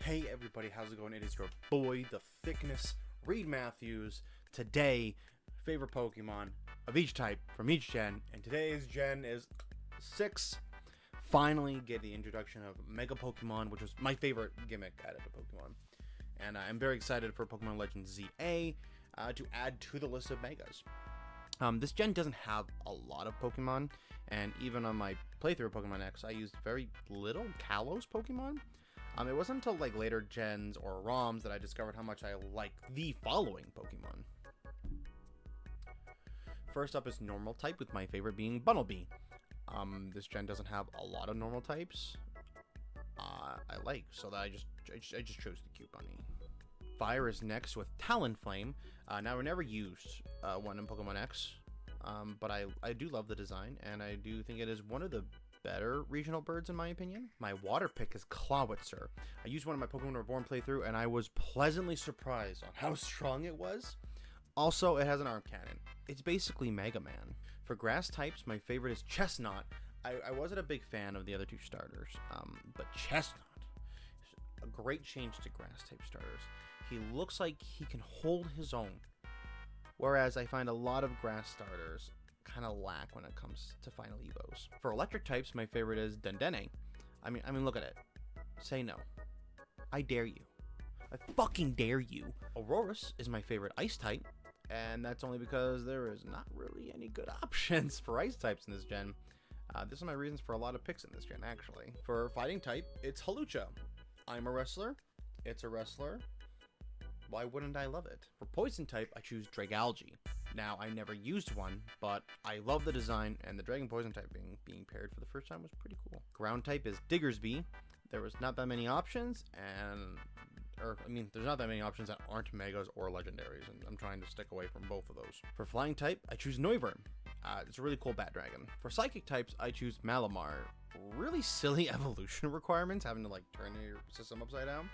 Hey everybody, how's it going? It is your boy, the Thickness, Reed Matthews. Today, favorite Pokemon of each type from each gen, and today's gen is 6. Finally get the introduction of Mega Pokemon, which was my favorite gimmick added to Pokemon. And I'm very excited for Pokemon Legends ZA to add to the list of Megas. This gen doesn't have a lot of Pokemon, and even on my playthrough of Pokemon X, I used very little Kalos Pokemon. It wasn't until like later gens or ROMs that I discovered how much I like the following Pokemon. First up is Normal type, with my favorite being Bunnelby. This gen doesn't have a lot of normal types I like, so that I just chose the cute bunny. Fire is next with Talonflame. Now, I never used one in Pokemon X, but I do love the design, and I do think it is one of the better regional birds in my opinion. My water pick is Clawitzer. I used one in my Pokemon Reborn playthrough, and I was pleasantly surprised on how strong it was. Also, it has an arm cannon. It's basically Mega Man. For grass types, my favorite is Chestnut. I wasn't a big fan of the other two starters, but Chestnut is a great change to grass type starters. He looks like he can hold his own, whereas I find a lot of grass starters kind of lack when it comes to final evos. For electric types, my favorite is Dendenne. I mean, look at it. Say no. I dare you. I fucking dare you. Aurorus is my favorite ice type, and that's only because there is not really any good options for ice types in this gen. This is my reasons for a lot of picks in this gen, actually. For fighting type, it's Hawlucha. I'm a wrestler. It's a wrestler. Why wouldn't I love it? For poison type, I choose Dragalge. Now, I never used one, but I love the design, and the Dragon Poison type being paired for the first time was pretty cool. Ground type is Diggersby. There was not that many options, there's not that many options that aren't Megas or Legendaries, and I'm trying to stick away from both of those. For flying type, I choose Noivern. It's a really cool bat dragon. For psychic types, I choose Malamar. Really silly evolution requirements, having to like turn your system upside down.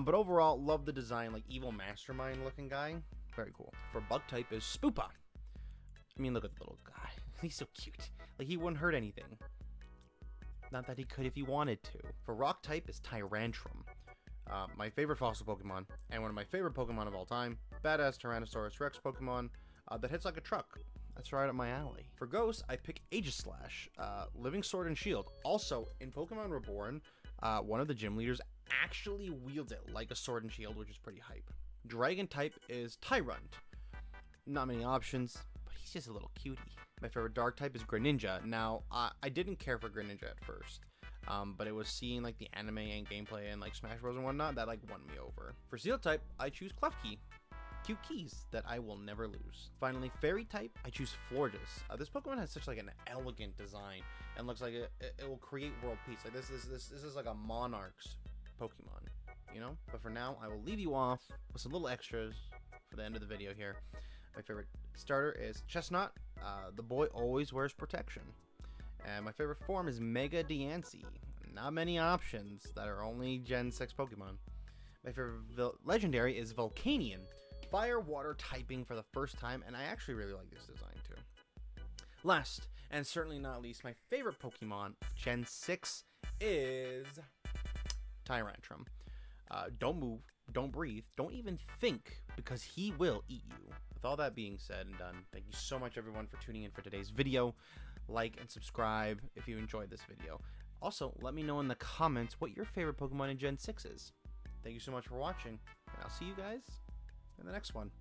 But overall, love the design, like evil mastermind looking guy. Very cool. For bug type is Spoopa. I mean, look at the little guy. He's so cute. Like, he wouldn't hurt anything. Not that he could if he wanted to. For rock type is Tyrantrum. My favorite fossil Pokemon, and one of my favorite Pokemon of all time. Badass Tyrannosaurus Rex Pokemon that hits like a truck. That's right up my alley. For ghost, I pick Aegislash, Living Sword and Shield. Also, in Pokemon Reborn, one of the gym leaders actually wields it like a sword and shield, which is pretty hype. Dragon type is Tyrunt. Not many options, but he's just a little cutie. My favorite dark type is Greninja. Now, I didn't care for Greninja at first, but it was seeing like the anime and gameplay and like Smash Bros and whatnot that like won me over. For Steel type, I choose Klefki. Cute keys that I will never lose. Finally, fairy type, I choose Florges. This Pokemon has such like an elegant design and looks like it will create world peace. Like this is like a Monarch's Pokemon, you know? But for now, I will leave you off with some little extras for the end of the video here. My favorite starter is Chestnut. The boy always wears protection. And my favorite form is Mega Diancie. Not many options that are only Gen 6 Pokemon. My favorite legendary is Volcanion. Fire water typing for the first time, and I actually really like this design too. Last, and certainly not least, my favorite Pokemon of Gen 6 is Tyrantrum. Don't move, don't breathe, don't even think, because he will eat you. With all that being said and done, thank you so much everyone for tuning in for today's video. Like and subscribe if you enjoyed this video. Also, let me know in the comments what your favorite Pokemon in Gen 6 is. Thank you so much for watching, and I'll see you guys in the next one.